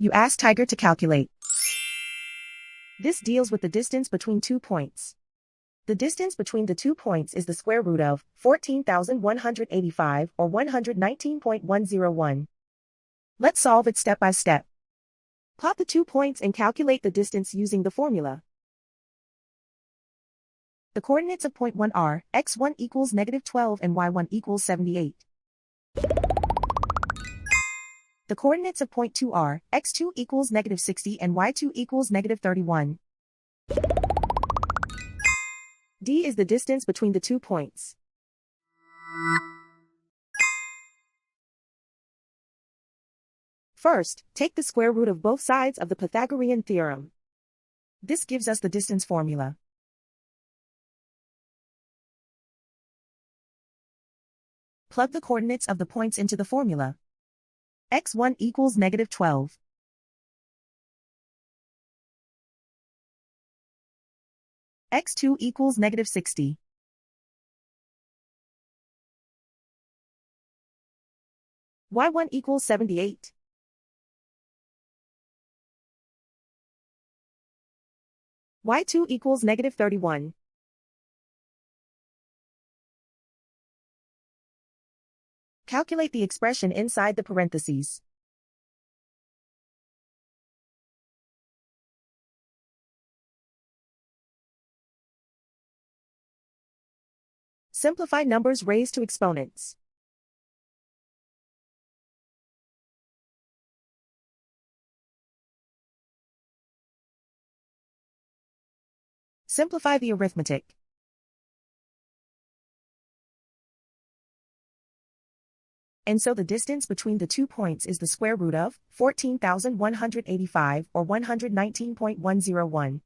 You ask Tiger to calculate. This deals with the distance between 2 points. The distance between the 2 points is the square root of 14,185 or 119.101. Let's solve it step by step. Plot the 2 points and calculate the distance using the formula. The coordinates of point 1 are x1 equals -12 and y1 equals 78. The coordinates of point 2 are x2 equals -60 and y2 equals -31. D is the distance between the 2 points. First, take the square root of both sides of the Pythagorean theorem. This gives us the distance formula. Plug the coordinates of the points into the formula. x1 equals -12. x2 equals -60. y1 equals 78. y2 equals -31. Calculate the expression inside the parentheses. Simplify numbers raised to exponents. Simplify the arithmetic. And so the distance between the 2 points is the square root of 14,185 or 119.101.